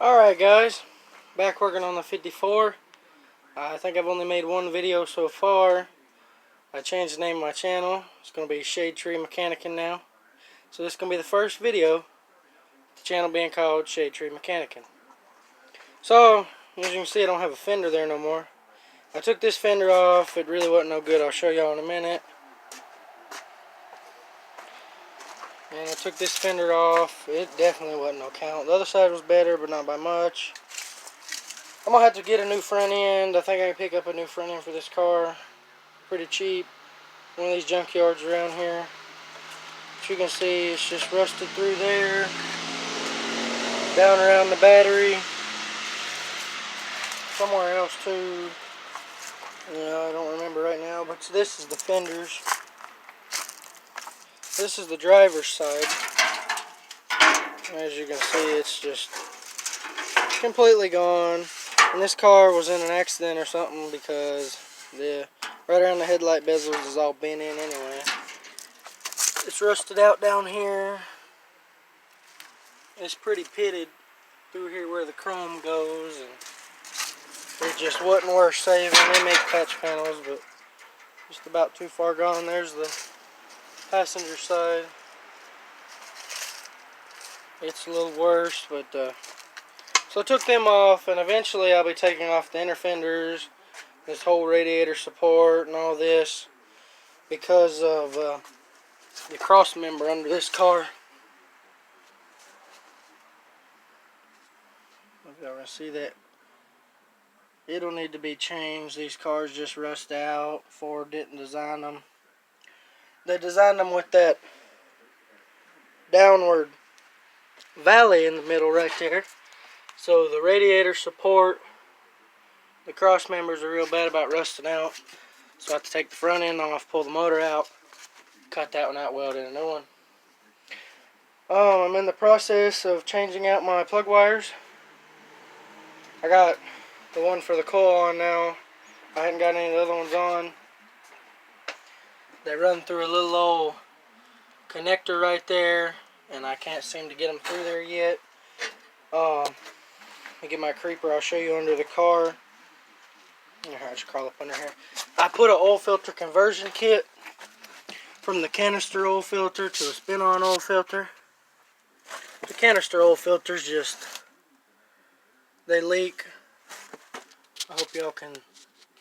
Alright guys, back working on the 54. I think I've only made one video so far. I changed the name of my channel. It's going to be Shade Tree Mechanicking now. So this is going to be the first video, the channel being called Shade Tree Mechanicking. So, as you can see, I don't have a fender there no more. I took this fender off. It really wasn't no good. I'll show y'all in a minute. And I took this fender off. It definitely wasn't no count. The other side was better, but not by much. I'm going to have to get a new front end. I think I can pick up a new front end for this car. Pretty cheap. One of these junkyards around here. As you can see, it's just rusted through there. Down around the battery. Somewhere else too. I don't remember right now. But this is the fenders. This is the driver's side. As you can see, it's just completely gone. And this car was in an accident or something because right around the headlight bezels is all bent in anyway. It's rusted out down here. It's pretty pitted through here where the chrome goes, and it just wasn't worth saving. They make patch panels, but just about too far gone. There's the passenger side. It's a little worse, but so I took them off, and eventually I'll be taking off the inner fenders, this whole radiator support, and all this because of the cross member under this car. If y'all can see that, it'll need to be changed. These cars just rust out. Ford didn't design them. They designed them with that downward valley in the middle right there. So the radiator support, the cross members are real bad about rusting out. So I have to take the front end off, pull the motor out, cut that one out, weld in a new one. I'm in the process of changing out my plug wires. I got the one for the coil on now. I hadn't got any of the other ones on. They run through a little old connector right there, and I can't seem to get them through there yet. Let me get my creeper. I'll show you under the car. I'll just crawl up under here. I put an oil filter conversion kit from the canister oil filter to a spin-on oil filter. The canister oil filters they leak. I hope y'all can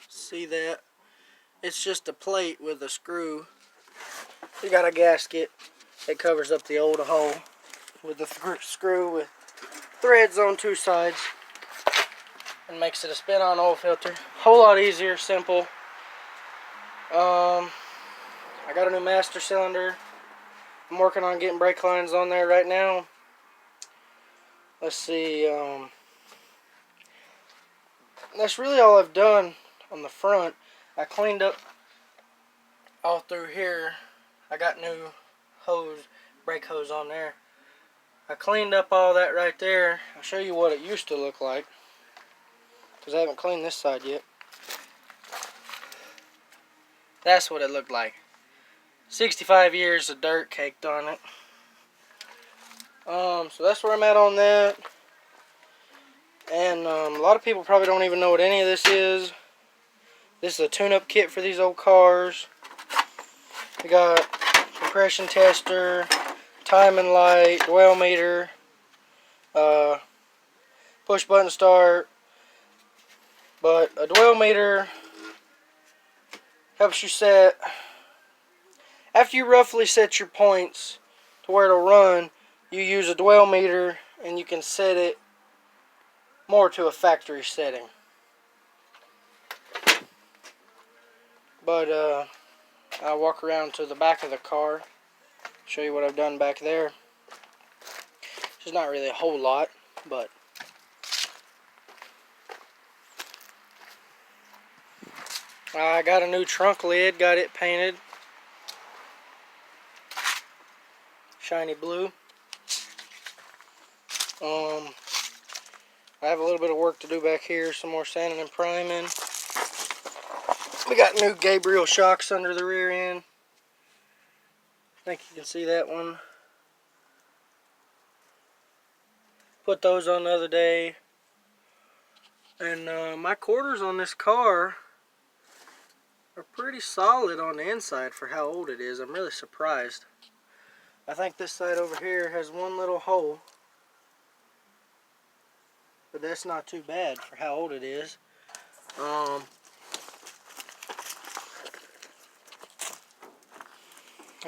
see that. It's just a plate with a screw. You got a gasket that covers up the old hole with the screw with threads on two sides and makes it a spin-on oil filter. Whole lot easier, simple. I got a new master cylinder. I'm working on getting brake lines on there right now. Let's see. That's really all I've done on the front. I cleaned up all through here. I got new brake hose on there. I cleaned up all that right there. I'll show you what it used to look like, because I haven't cleaned this side yet. That's what it looked like. 65 years of dirt caked on it. So that's where I'm at on that. And a lot of people probably don't even know what any of this is. This is a tune-up kit for these old cars. We got compression tester, timing light, dwell meter, push button start. But a dwell meter helps you set, after you roughly set your points to where it'll run, you use a dwell meter and you can set it more to a factory setting. But I'll walk around to the back of the car, show you what I've done back there. There's not really a whole lot, but I got a new trunk lid, got it painted shiny blue. I have a little bit of work to do back here, some more sanding and priming. We got new Gabriel shocks under the rear end. I think you can see that one. Put those on the other day. And my quarters on this car are pretty solid on the inside for how old it is. I'm really surprised. I think this side over here has one little hole, but that's not too bad for how old it is. I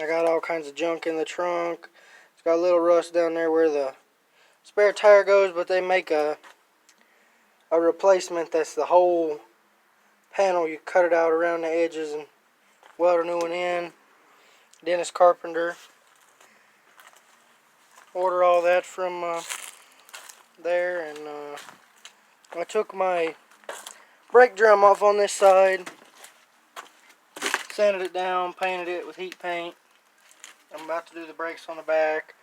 got all kinds of junk in the trunk. It's got a little rust down there where the spare tire goes, but they make a replacement that's the whole panel. You cut it out around the edges and weld a new one in. Dennis Carpenter. Order all that from there, and I took my brake drum off on this side, sanded it down, painted it with heat paint. I'm about to do the brakes on the back.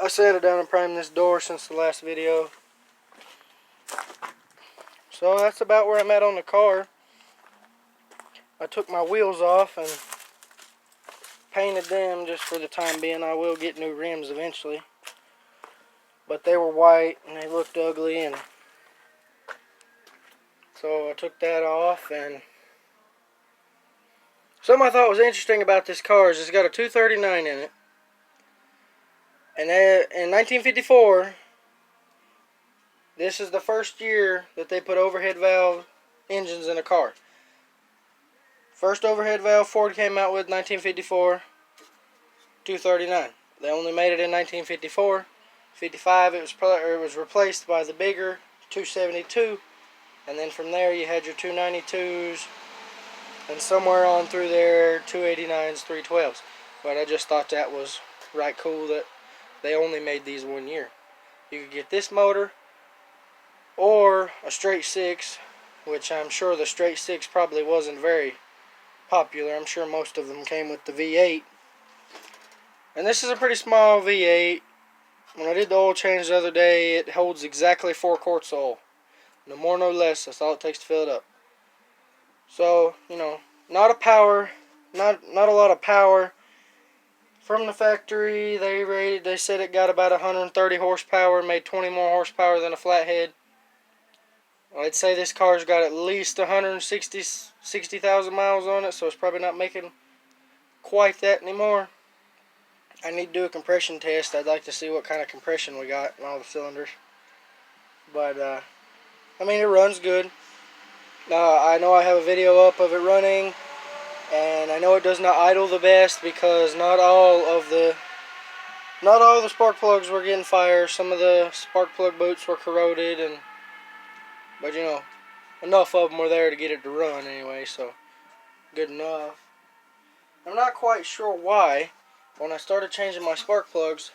I sanded down and primed this door since the last video. So that's about where I'm at on the car. I took my wheels off and painted them just for the time being. I will get new rims eventually. But they were white and they looked ugly, and so I took that off. And something I thought was interesting about this car is it's got a 239 in it. And in 1954, this is the first year that they put overhead valve engines in a car. First overhead valve Ford came out with 1954, 239. They only made it in 1954. 55 it was replaced by the bigger 272, and then from there you had your 292s, and somewhere on through there 289s, 312s. But I just thought that was right cool that they only made these 1 year. You could get this motor or a straight six, which I'm sure the straight six probably wasn't very popular. I'm sure most of them came with the V8. And this is a pretty small V8. When I did the oil change the other day, it holds exactly 4 quarts of oil. No more, no less. That's all it takes to fill it up. So, you know, not a lot of power. From the factory, they said it got about 130 horsepower, made 20 more horsepower than a flathead. I'd say this car's got at least 60,000 miles on it, so it's probably not making quite that anymore. I need to do a compression test. I'd like to see what kind of compression we got in all the cylinders. But, I mean, it runs good. I know I have a video up of it running, and I know it does not idle the best because not all the spark plugs were getting fire. Some of the spark plug boots were corroded, but you know, enough of them were there to get it to run anyway, so good enough. I'm not quite sure why. When I started changing my spark plugs,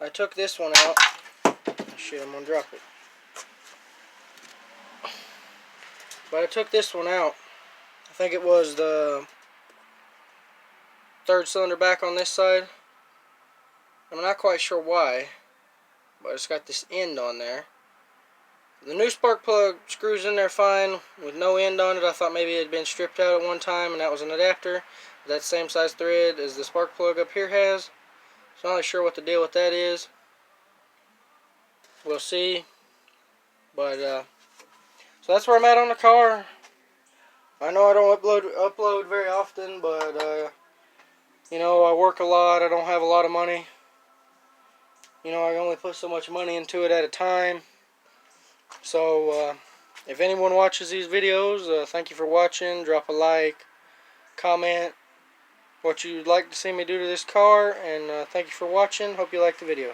I took this one out. Oh, shit, I'm gonna drop it. But I took this one out. I think it was the third cylinder back on this side. I'm not quite sure why, but it's got this end on there. The new spark plug screws in there fine with no end on it. I thought maybe it had been stripped out at one time and that was an adapter. That same size thread as the spark plug up here has. So I'm not really sure what the deal with that is. We'll see. But so that's where I'm at on the car. I know I don't upload very often, but you know, I work a lot. I don't have a lot of money. You know, I only put so much money into it at a time. So if anyone watches these videos, thank you for watching. Drop a like, comment what you'd like to see me do to this car, and thank you for watching. Hope you liked the video.